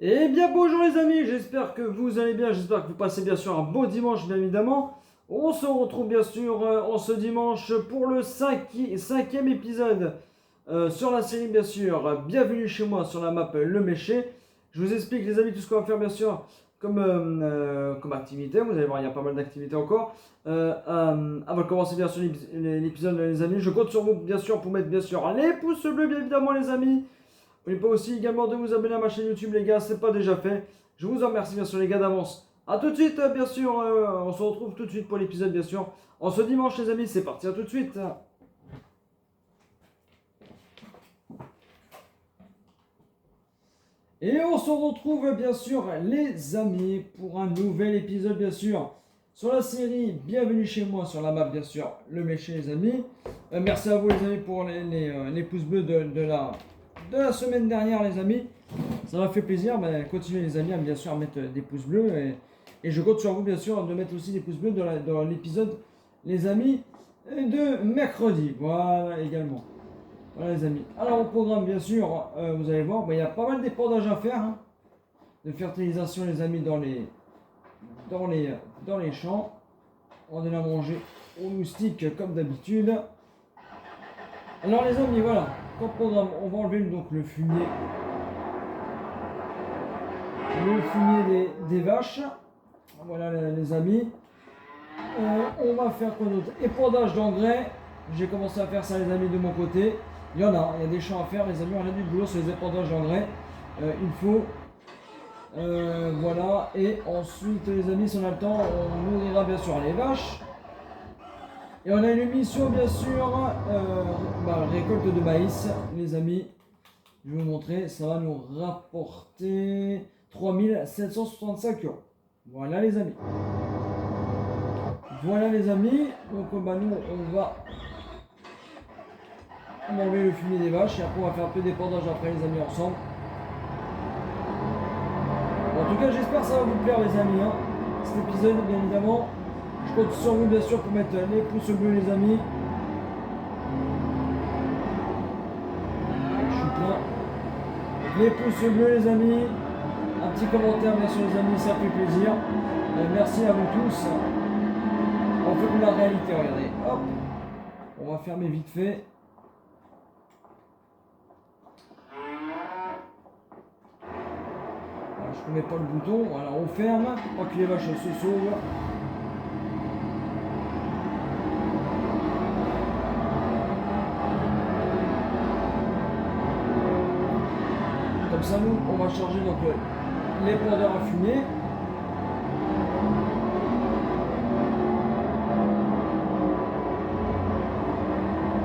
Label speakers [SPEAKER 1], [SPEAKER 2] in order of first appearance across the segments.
[SPEAKER 1] Eh bien bonjour les amis, j'espère que vous allez bien, j'espère que vous passez bien sûr un beau dimanche bien évidemment. On se retrouve bien sûr en ce dimanche pour le cinquième épisode sur la série bien sûr. Bienvenue chez moi sur la map Le Méché. Je vous explique les amis tout ce qu'on va faire bien sûr comme activité. Vous allez voir il y a pas mal d'activités encore. Avant de commencer bien sûr l'épisode les amis, je compte sur vous bien sûr pour mettre bien sûr les pouces bleus bien évidemment les amis. N'oubliez pas aussi également de vous abonner à ma chaîne YouTube les gars, c'est pas déjà fait. Je vous en remercie bien sûr les gars d'avance. A tout de suite bien sûr, on se retrouve tout de suite pour l'épisode bien sûr. En ce dimanche les amis, c'est parti, à tout de suite. Et on se retrouve bien sûr les amis pour un nouvel épisode bien sûr. Sur la série, bienvenue chez moi sur la map bien sûr, Le Méché les amis. Merci à vous les amis pour les pouces bleus de la semaine dernière les amis. Ça m'a fait plaisir, continuez les amis à bien sûr à mettre des pouces bleus et je compte sur vous bien sûr de mettre aussi des pouces bleus dans l'épisode les amis de mercredi, voilà également. Voilà les amis. Alors au programme bien sûr, vous allez voir, il y a pas mal d'épandages à faire, hein, de fertilisation les amis dans les champs. On va donner à manger aux moustiques comme d'habitude. Alors les amis, voilà, comme programme, on va enlever donc le fumier des vaches. Voilà les amis. On va faire quoi d'autre? Épandage d'engrais. J'ai commencé à faire ça les amis de mon côté. Il y a des champs à faire les amis, on a du boulot sur les épandages d'engrais. Il faut. Voilà, et ensuite les amis, si on a le temps, on nourrira bien sûr les vaches. Et on a une mission bien sûr, récolte de maïs, les amis. Je vais vous montrer, ça va nous rapporter 3765 euros. Voilà les amis. Voilà les amis, donc nous on va enlever le fumier des vaches et après on va faire un peu d'épandage après les amis ensemble. En tout cas j'espère que ça va vous plaire les amis, hein, cet épisode bien évidemment. Je compte sur vous bien sûr pour mettre les pouces bleus les amis. Je suis plein. Les pouces bleus les amis. Un petit commentaire bien sûr les amis, ça fait plaisir. Merci à vous tous. On fait de la réalité, regardez. Hop. On va fermer vite fait. Voilà, je ne connais pas le bouton. Voilà, on ferme. Pas que les vaches se sauvent. Comme ça, nous, on va charger donc l'épandeur à fumier.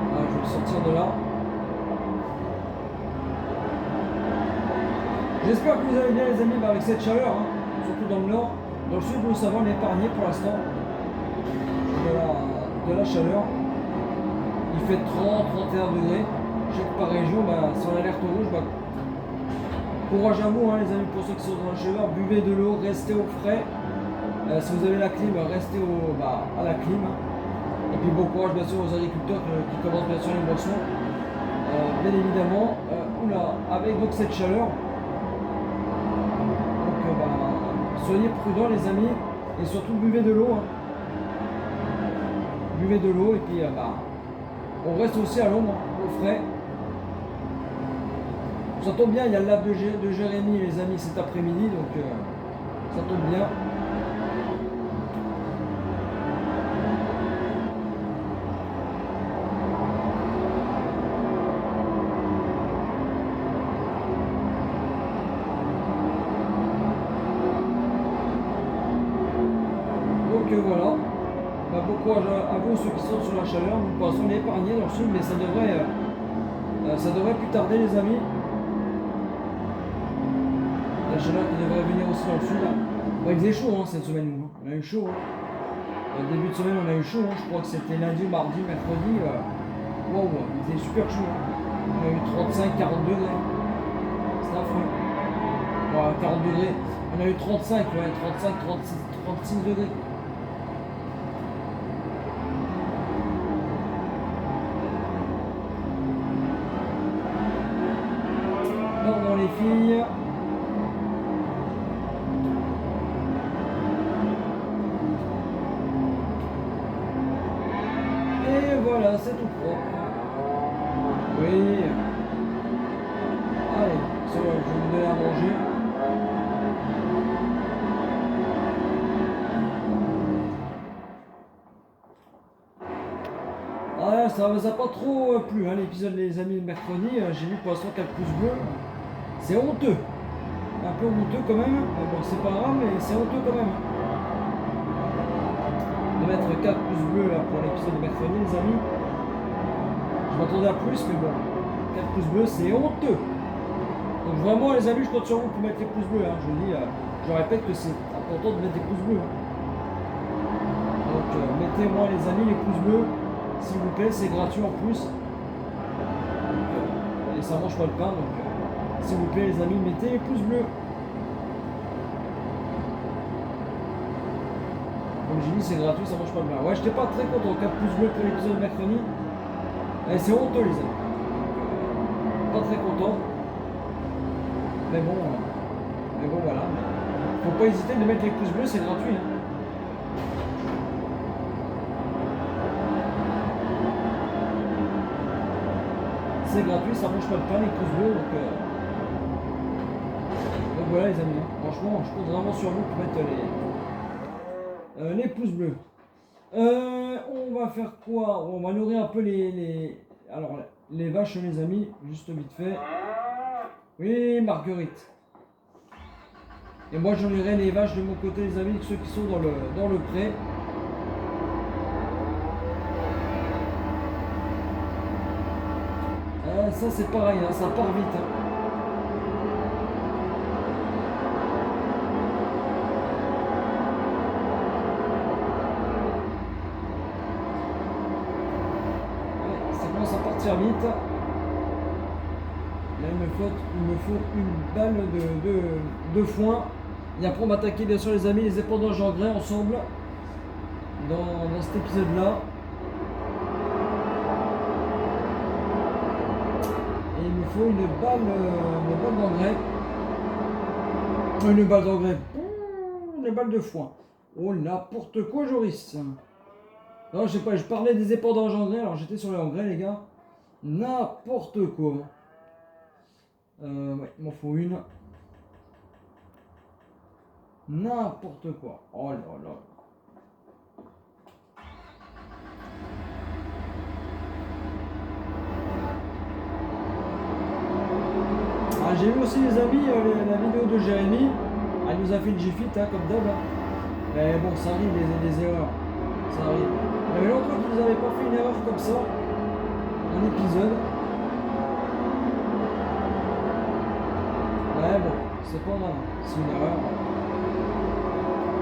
[SPEAKER 1] Voilà, je vais le sortir de là. J'espère que vous allez bien les amis avec cette chaleur, hein, surtout dans le nord. Dans le sud, vous le savez, on est épargné pour l'instant de la chaleur. Il fait 30-31 degrés. Je sais que par région, sur l'alerte rouge, courage à vous hein, les amis, pour ceux qui sont dans la chaleur, buvez de l'eau, restez au frais. Si vous avez la clim, restez à la clim. Et puis bon courage bien sûr aux agriculteurs qui commencent bien sûr les moissons. Bien évidemment, avec donc cette chaleur, soyez prudents les amis, et surtout buvez de l'eau. Hein. Buvez de l'eau et puis on reste aussi à l'ombre, au frais. Ça tombe bien, il y a le lac de Jérémie les amis cet après-midi, donc ça tombe bien. Donc voilà, bon courage à vous ceux qui sont sur la chaleur, nous passons on est épargnés dans le sud, mais ça devrait plus tarder les amis. La chaleur qui devrait venir aussi dans le sud. Il faisait chaud hein, cette semaine, nous. On a eu chaud. Hein. Au début de semaine, on a eu chaud. Hein. Je crois que c'était lundi, mardi, mercredi. Wow, il faisait super chaud. Hein. On a eu 35-40 degrés. C'est affreux. Voilà, 40 degrés. On a eu 35, 36 degrés. Non, les filles. voilà, c'est tout propre. Oui. Allez, ça va, je vais vous donner à manger. Ah, ça n'a pas trop plu, hein, l'épisode des amis de mercredi. J'ai vu pour l'instant 4 pouces bleus. C'est honteux. Un peu honteux quand même. Bon, c'est pas grave, mais c'est honteux quand même. De mettre 4 pouces bleus là, pour l'épisode de mercredi, les amis. Je m'attendais à plus, mais bon. 4 pouces bleus, c'est honteux. Donc vraiment, les amis, je compte sur vous pour mettre les pouces bleus. Hein. Je répète que c'est important de mettre des pouces bleus. Hein. Donc mettez-moi, les amis, les pouces bleus. S'il vous plaît, c'est gratuit en plus. Et ça mange pas le pain, donc s'il vous plaît les amis, mettez les pouces bleus. Comme j'ai dit, c'est gratuit, ça mange pas le pain. Ouais, j'étais pas très content, 4 pouces bleus pour l'épisode de mercredi. C'est honteux les amis. Pas très content. Mais bon voilà. Faut pas hésiter de mettre les pouces bleus, c'est gratuit. Hein. C'est gratuit, ça mange pas de pain, les pouces bleus, donc voilà les amis. Franchement, je compte vraiment sur vous pour mettre les pouces bleus. On va faire quoi? On va nourrir un peu alors, les vaches les amis, juste vite fait. Oui, Marguerite. Et moi je nourrirai les vaches de mon côté les amis, ceux qui sont dans le pré. Ça c'est pareil, hein, ça part vite. Hein. Ouais, ça commence à partir vite. Là il me faut une balle de foin. Et après on va attaquer bien sûr les amis les épandages engrais ensemble. Dans cet épisode là. Il me faut une balle d'engrais. Une balle d'engrais. Une balle de foin. Oh, n'importe quoi, Joris. Non, je sais pas, je parlais des épandages engrais, alors j'étais sur les engrais, les gars. N'importe quoi. Ouais, il m'en faut une. N'importe quoi. Oh là là. Ah, j'ai vu aussi les amis la vidéo de Jérémy. Ah, il nous a fait une GFIT hein, comme d'hab. Mais bon, ça arrive les erreurs. Ça arrive. Il y avait longtemps qu'ils n'avaient pas fait une erreur comme ça. Un épisode. Ouais bon, c'est pas grave. C'est une erreur.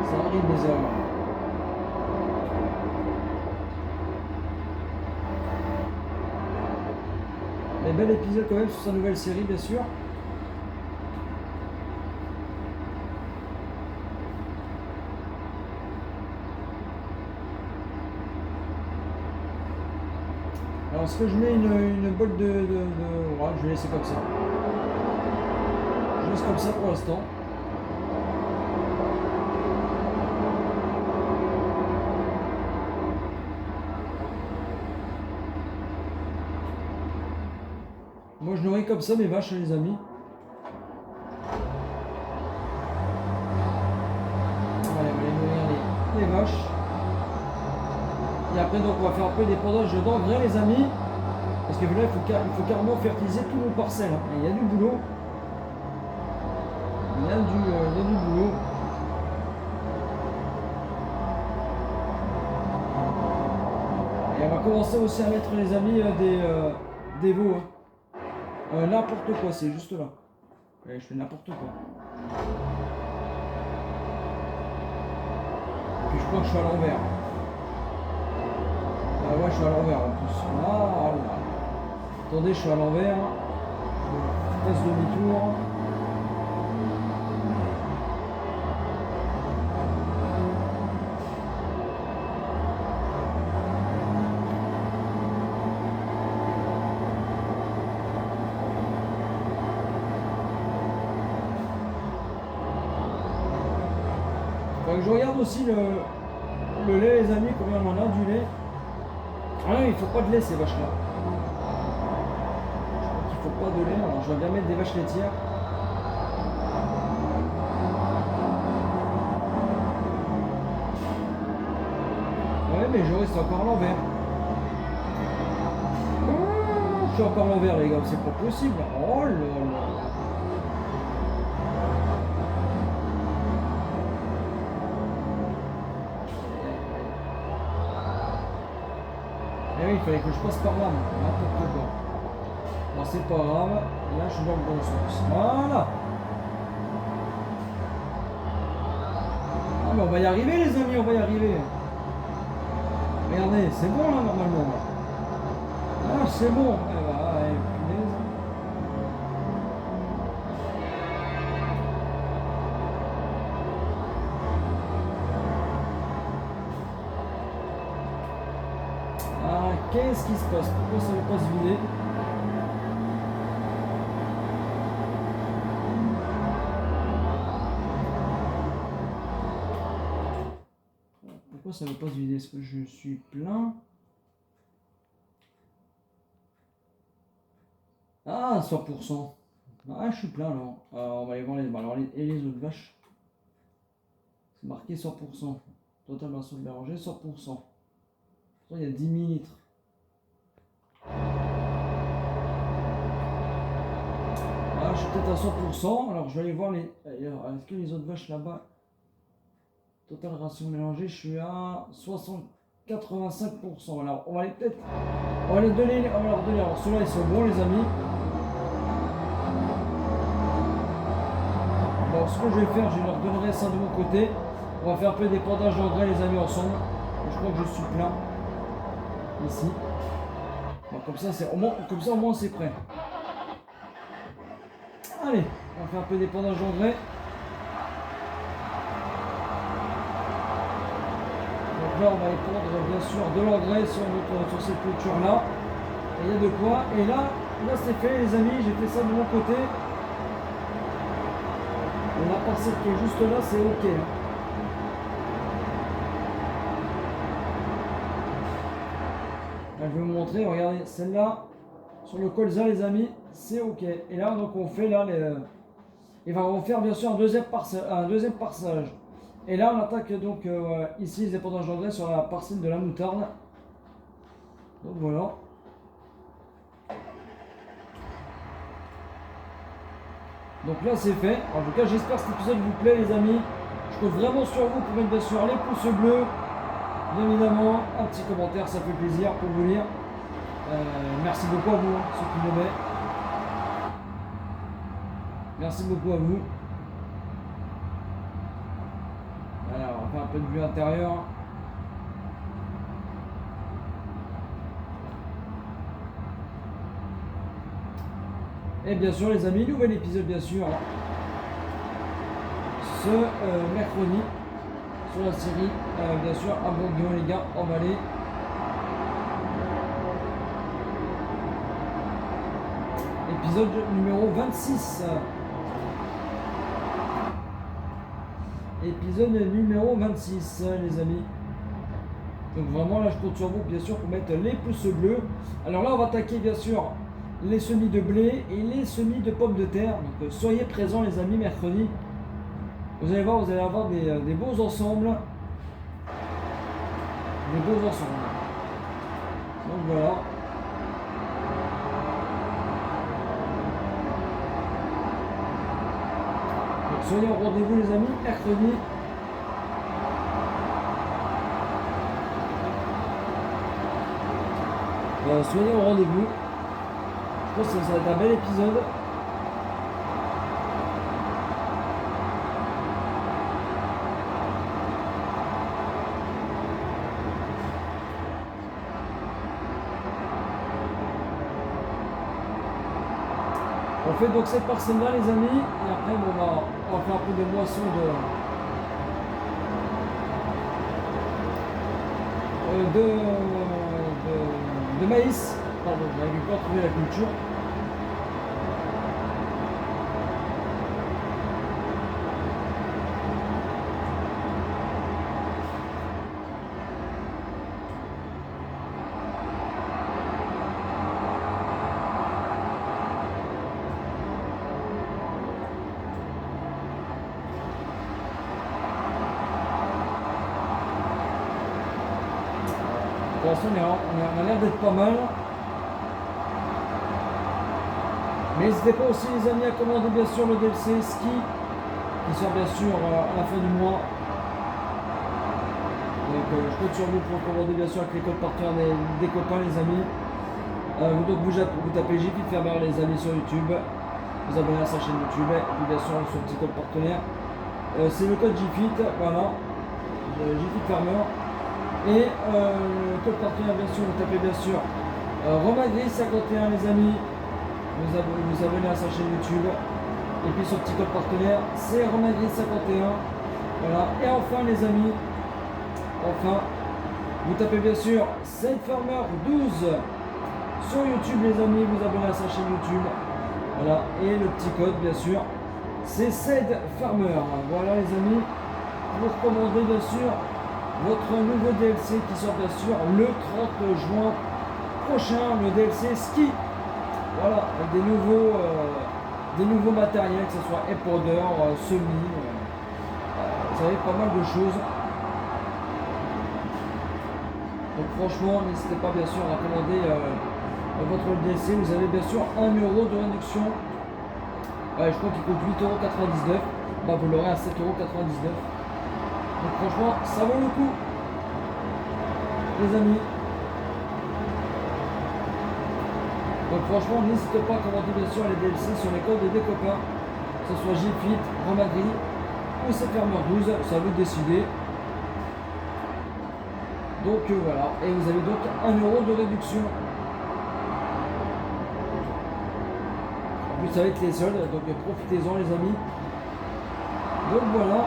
[SPEAKER 1] Ça arrive des erreurs. Mais bel épisode quand même sur sa nouvelle série bien sûr. Alors est-ce que je mets une botte de... Ouais, je vais laisser comme ça. Je laisse comme ça pour l'instant. Moi je nourris comme ça mes vaches les amis. Allez, on va les nourrir les vaches. Et après donc on va faire un peu d'épandage d'engrais les amis. Parce que là il faut carrément fertiliser tous nos parcelles. Hein. Il y a du boulot. Il y a du boulot. Et on va commencer aussi à mettre les amis des veaux. Hein. N'importe quoi, c'est juste là. Ouais, je fais n'importe quoi. Et puis je crois que je suis à l'envers. Ah ouais, je suis à l'envers en plus. Ah là. Attendez, je suis à l'envers. Je passe demi-tour. Je regarde aussi le lait les amis, combien on en a du lait. Ah non, il faut pas de lait ces vaches-là. Je crois qu'il faut pas de lait. Alors je vais bien mettre des vaches laitières. Ouais, mais Joris, c'est encore à l'envers. Je suis encore à l'envers, les gars, c'est pas possible. Oh là là. Eh oui, il fallait que je passe par là, n'importe quoi. Bon, c'est pas grave. Là, je suis dans le bon sens. Voilà. Ah, mais on va y arriver, les amis, on va y arriver. Regardez, c'est bon là, normalement. Ah, c'est bon. Eh bah, punaise. Ah, qu'est-ce qui se passe? Pourquoi ça ne veut pas se vider? Pourquoi ça ne veut pas se vider? Est-ce que je suis plein? Ah, 100%. Ah, je suis plein alors. Alors, on va aller voir et les autres vaches. C'est marqué 100%. Total masse de Béranger, 100%. Il y a 10 millilitres. Ah, je suis peut-être à 100%. Alors, je vais aller voir les. Est-ce que les autres vaches là-bas? Total ration mélangée, je suis à 85%. Alors, on va aller peut-être. On va les donner. On va leur donner. Alors, ceux-là, ils sont bons, les amis. Alors, ce que je vais faire, je leur donnerai ça de mon côté. On va faire un peu d'épandage d'engrais, les amis, ensemble. Je crois que je suis plein. Ici. Bon, comme ça, au moins, c'est prêt. Allez, on va faire un peu d'épandage d'engrais. Donc là, on va épandre bien sûr de l'engrais sur cette culture-là. Et il y a de quoi. Et là c'est fait, les amis. J'ai fait ça de mon côté. Et la parcelle qui est juste là, c'est ok. Là, je vais vous montrer. Regardez, celle-là, sur le colza, les amis, c'est ok. Et là, donc, on fait là les. Et on va faire bien sûr un deuxième parcellage. Et là, on attaque donc ici les épandages d'engrais sur la parcelle de la moutarde. Donc voilà. Donc là, c'est fait. En tout cas, j'espère que cet épisode vous plaît, les amis. Je compte vraiment sur vous pour mettre bien sûr les pouces bleus. Bien évidemment, un petit commentaire, ça fait plaisir pour vous lire. Merci beaucoup à vous, ceux qui m'aimaient. Merci beaucoup à vous. Alors, on va faire un peu de vue intérieure. Et bien sûr, les amis, nouvel épisode, bien sûr, ce mercredi, sur la série, bien sûr, à Bourguignon, les gars, emballé. Épisode numéro 26. Épisode numéro 26, les amis. Donc vraiment, là, je compte sur vous, bien sûr, pour mettre les pouces bleus. Alors là, on va attaquer, bien sûr, les semis de blé et les semis de pommes de terre. Donc soyez présents, les amis, mercredi. Vous allez voir, vous allez avoir des beaux ensembles. Des beaux ensembles. Donc voilà. Donc soyez au rendez-vous, les amis, mercredi. Soyez au rendez-vous. Je pense que ça va être un bel épisode. On fait donc cette parcelle-là, les amis, et après bon, on va faire un peu de moisson de maïs. Pardon, j'arrive pas à trouver la culture. Pour l'instant, on a l'air d'être pas mal. Mais n'hésitez pas aussi les amis à commander bien sûr le DLC ski qui sort bien sûr à la fin du mois. Donc je compte sur vous pour commander bien sûr avec les codes partenaires des copains les amis. Donc vous tapez JFit Farmer les amis sur YouTube, vous abonnez à sa chaîne YouTube et puis bien sûr son petit code partenaire. C'est le code JFit, voilà, JFit Farmer. Et le code partenaire bien sûr, vous tapez bien sûr Romagris 51 les amis. Vous abonnez à sa chaîne YouTube et puis son petit code partenaire c'est Romagris 51. Voilà, et enfin les amis, enfin vous tapez bien sûr Saint Farmer 12 sur YouTube les amis, vous abonnez à sa chaîne YouTube. Voilà, et le petit code bien sûr c'est Saint Farmer. Voilà les amis, pour commander bien sûr votre nouveau DLC qui sort bien sûr le 30 juin prochain, le DLC ski. Voilà, avec des nouveaux matériels, que ce soit Epowder, semi, vous avez pas mal de choses. Donc franchement, n'hésitez pas bien sûr à commander votre DLC. Vous avez bien sûr 1 euro de réduction. Ouais, je crois qu'il coûte 8,99 €. Bah, vous l'aurez à 7,99 €. Donc franchement, ça vaut le coup, les amis. Donc franchement, n'hésitez pas à commenter bien sûr les DLC sur les codes des copains, que ce soit JFit, Romagris ou Saint Farmer 12, ça vous décider. Donc voilà, et vous avez donc 1 euro de réduction. En plus ça va être les soldes, donc profitez-en les amis. Donc voilà.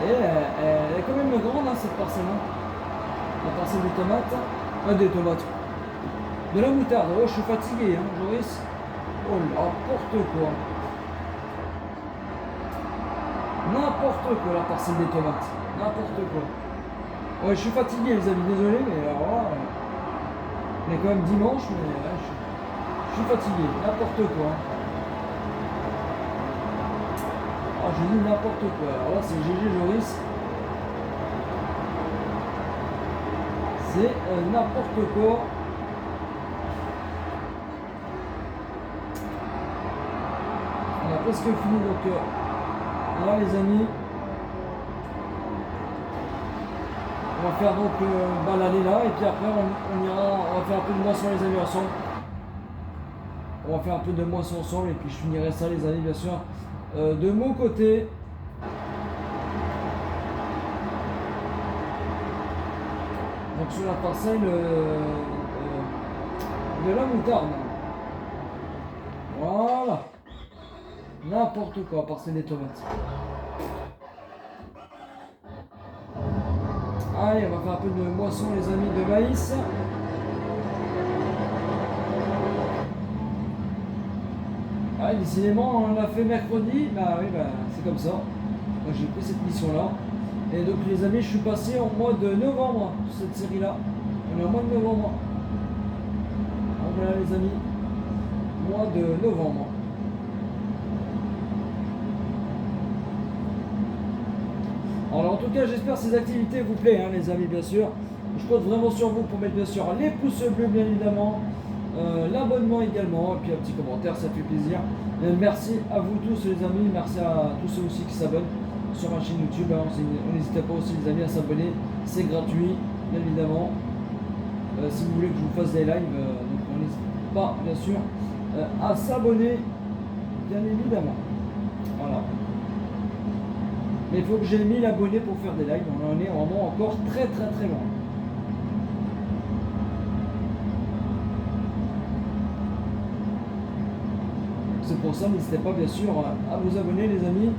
[SPEAKER 1] Et elle est quand même grande hein, cette parcelle. La parcelle des tomates. Des tomates. De la moutarde. Oh, je suis fatigué, hein, Joris. Oh, n'importe quoi. N'importe quoi, la parcelle des tomates. N'importe quoi. Ouais, je suis fatigué, les amis. Désolé, mais alors là, on est quand même dimanche, mais je suis fatigué. N'importe quoi. Ah, je dis n'importe quoi. Alors là, c'est GG Joris. C'est n'importe quoi. On a presque fini donc là les amis. On va faire donc l'année là et puis après on va faire un peu de moisson les amis ensemble. On va faire un peu de moisson ensemble et puis je finirai ça les amis bien sûr de mon côté. Donc sur la parcelle de la moutarde. Voilà. N'importe quoi, parcelle des tomates. Allez, on va faire un peu de moisson les amis de maïs. Ah, décidément, on l'a fait mercredi. Bah oui, bah, c'est comme ça. Moi j'ai pris cette mission là. Et donc les amis, je suis passé en mois de novembre sur cette série là. On est en mois de novembre. Donc voilà les amis. Mois de novembre. Alors en tout cas, j'espère que ces activités vous plaisent, hein, les amis, bien sûr. Je compte vraiment sur vous pour mettre bien sûr les pouces bleus, bien évidemment. L'abonnement également, et puis un petit commentaire, ça fait plaisir. Merci à vous tous les amis, merci à tous ceux aussi qui s'abonnent sur ma chaîne YouTube. Hein. N'hésitez pas aussi les amis à s'abonner, c'est gratuit, bien évidemment. Si vous voulez que je vous fasse des lives, donc on n'hésite pas bien sûr à s'abonner, bien évidemment. Voilà. Mais il faut que j'ai 1000 abonnés pour faire des lives, on en est vraiment encore très loin. C'est pour ça, n'hésitez pas bien sûr à vous abonner les amis.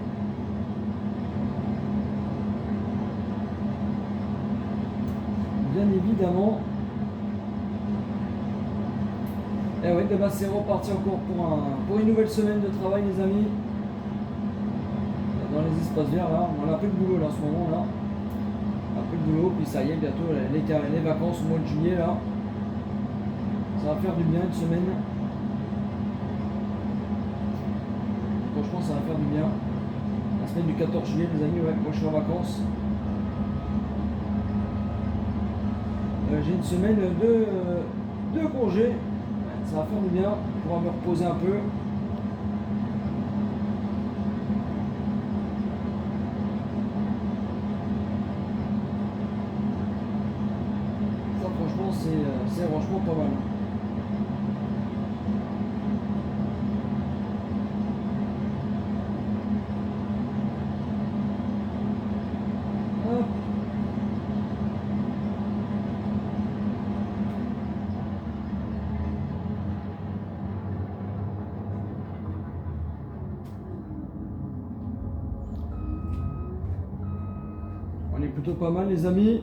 [SPEAKER 1] Bien évidemment. Et oui, demain c'est reparti encore pour une nouvelle semaine de travail les amis. Dans les espaces verts là, on a plus de boulot là en ce moment là. On a plus de boulot, puis ça y est, bientôt les vacances au mois de juillet là. Ça va faire du bien une semaine. Franchement, ça va faire du bien. La semaine du 14 juillet, les amis, ouais, moi je suis en vacances. J'ai une semaine de congé. Ça va faire du bien. On pourra me reposer un peu. Ça, franchement, c'est franchement pas mal. Hop. On est plutôt pas mal, les amis.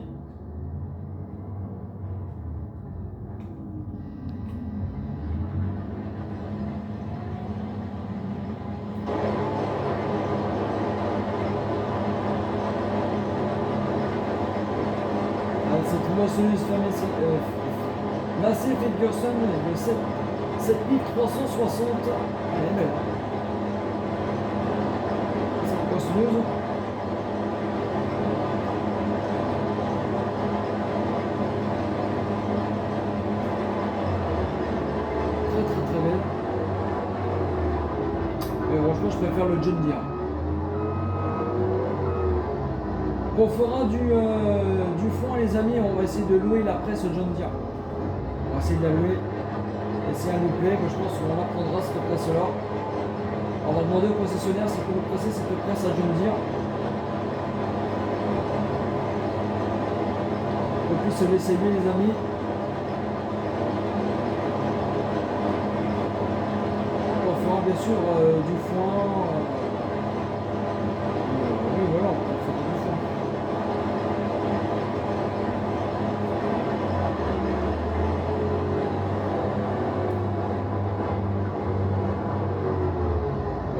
[SPEAKER 1] Cette moissonneuse Massey Ferguson de 7360. Elle est belle. Cette moissonneuse. Très belle. Mais franchement, je préfère le John Deere. On fera du foin, les amis. On va essayer de louer la presse John Deere. On va essayer de la louer. Et si elle nous plaît, je pense qu'on apprendra cette presse-là. On va demander au concessionnaire s'il peut nous presser cette presse à John Deere. On puisse l'essayer, les amis. On fera bien sûr du foin. Oui, voilà, on fera du foin.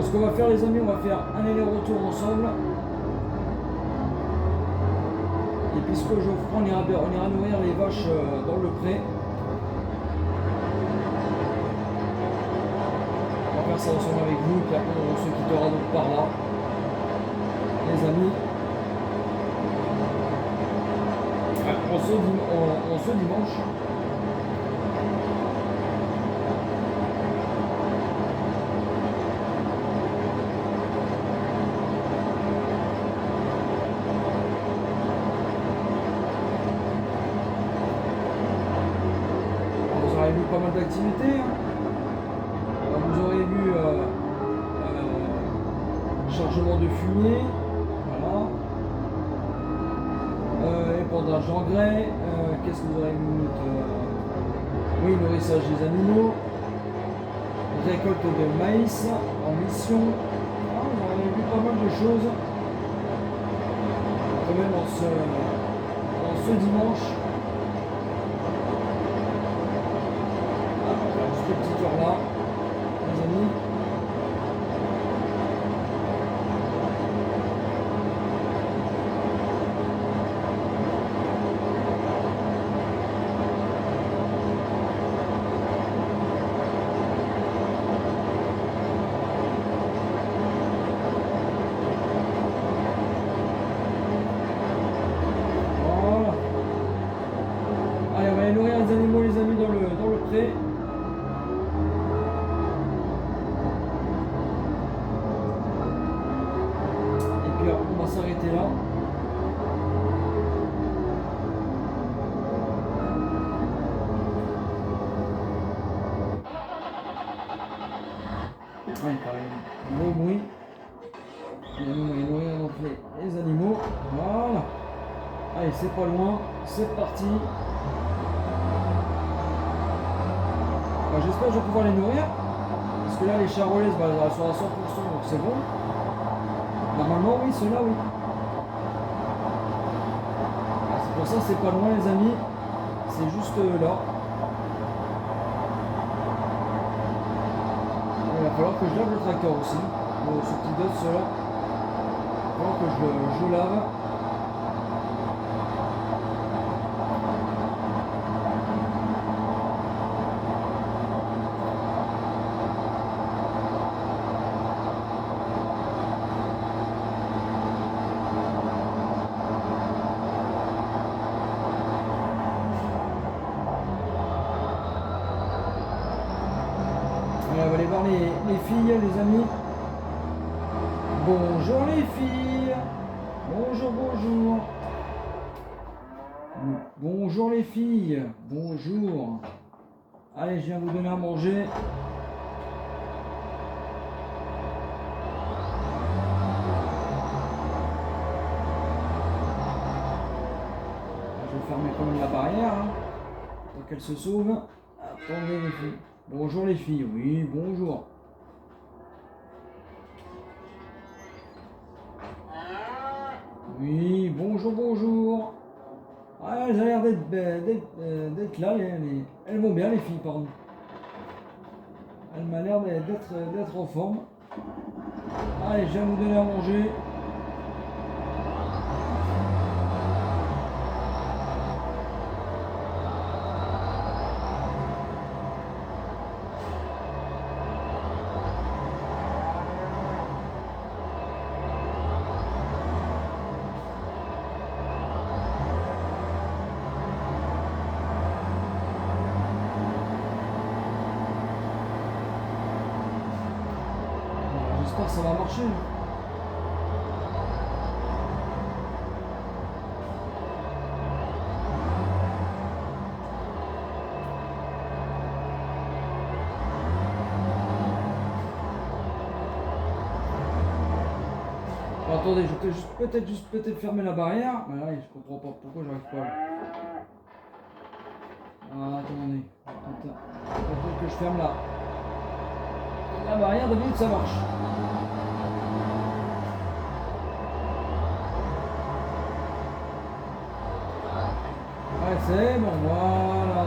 [SPEAKER 1] Ce qu'on va faire, les amis, on va faire un aller-retour ensemble. Et puisque Geoffroy, on ira nourrir les vaches dans le pré. On va faire ça ensemble avec vous, puis après on se quittera donc par là. Les amis. En ce dimanche. Pas mal d'activités. Vous aurez vu chargement de fumier, voilà, épandage d'engrais, qu'est-ce que vous aurez vu oui, nourrissage des animaux, récolte de maïs en mission. Vous aurez vu pas mal de choses quand même en ce dimanche. Cette petite heure là, les amis. Voilà. Allez, on va aller nourrir les animaux, les amis, dans le pré. On va s'arrêter là. Ouais, pareil. Gros bruit. On va nourrir donc les animaux. Voilà. Allez, c'est pas loin. C'est parti. J'espère que je vais pouvoir les nourrir. Parce que là, les charolaises, elles sont à 100%, donc c'est bon. Normalement, oui, ceux-là, oui. C'est pour ça que c'est pas loin, les amis. C'est juste là. Il va falloir que je lave le tracteur aussi. Ce petit dos, là. Il va falloir que je lave. Allez, on va aller voir les filles, les amis. Bonjour les filles. Bonjour, bonjour. Bonjour les filles. Bonjour. Allez, je viens vous donner à manger. Je vais fermer quand même la barrière, hein, pour qu'elle se sauve. Attendez les filles. Bonjour les filles, oui, bonjour. Oui, bonjour, bonjour. Ah, elles ont l'air d'être là, elles vont bien les filles, pardon. Elles m'ont l'air d'être en forme. Allez, je viens vous donner à manger. J'espère que ça va marcher. Bon, attendez, je vais peut-être fermer la barrière. Mais là, je comprends pas pourquoi j'arrive pas. Ah, attendez. Peut-être que je ferme la barrière, d'habitude ça marche. Ouais, c'est bon, voilà.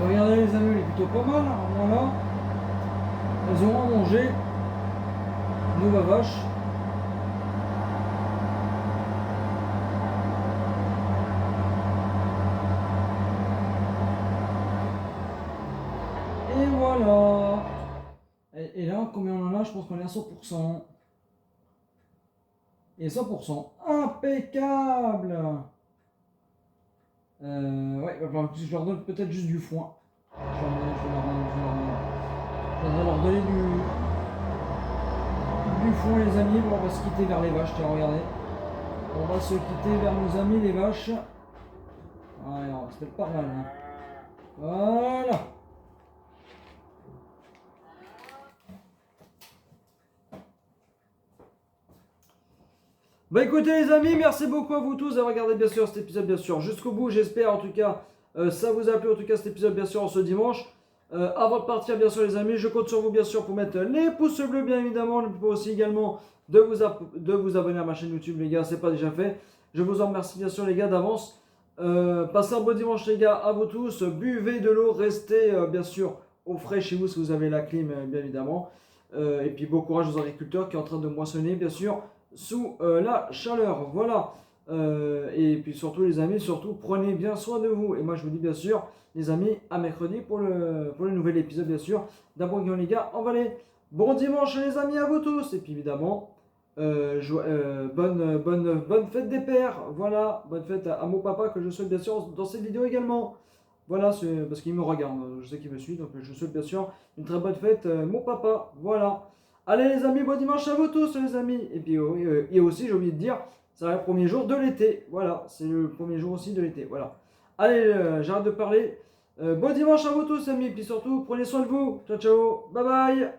[SPEAKER 1] Regardez les amis, elle est plutôt pas mal, hein, voilà. Elles auront à manger. Nous, ma vache. Et voilà. Et là, combien on en a? Je pense qu'on est à 100%. Et 100%. Impeccable. Ouais, je leur donne peut-être juste du foin. Je vais leur donner du foin, les amis. Bon, on va se quitter vers les vaches. Tiens, regardez. On va se quitter vers nos amis, les vaches. Ouais, on va se mettre pas mal. Hein. Voilà. Bah écoutez les amis, merci beaucoup à vous tous d'avoir regardé bien sûr cet épisode bien sûr jusqu'au bout. J'espère en tout cas ça vous a plu en tout cas cet épisode bien sûr en ce dimanche. Avant de partir bien sûr les amis, je compte sur vous bien sûr pour mettre les pouces bleus bien évidemment. N'oubliez pas aussi également de vous abonner à ma chaîne YouTube les gars, c'est pas déjà fait. Je vous en remercie bien sûr les gars d'avance. Passez un bon dimanche les gars à vous tous. Buvez de l'eau, restez bien sûr au frais chez vous si vous avez la clim bien évidemment. Et puis bon courage aux agriculteurs qui sont en train de moissonner bien sûr sous la chaleur, voilà. Et puis surtout les amis, surtout prenez bien soin de vous. Et moi je vous dis bien sûr les amis à mercredi pour le nouvel épisode bien sûr d'Abourguignon les gars en Valais. Bon dimanche les amis à vous tous. Et puis évidemment bonne fête des pères. Voilà, bonne fête à mon papa que je souhaite bien sûr dans cette vidéo également. Voilà, c'est parce qu'il me regarde, je sais qu'il me suit, donc je souhaite bien sûr une très bonne fête mon papa. Voilà. Allez les amis, bon dimanche à vous tous les amis. Et puis et aussi j'ai oublié de dire, c'est le premier jour de l'été. Voilà, c'est le premier jour aussi de l'été. Voilà. Allez, j'arrête de parler. Bon dimanche à vous tous les amis. Et puis surtout, prenez soin de vous. Ciao ciao. Bye bye.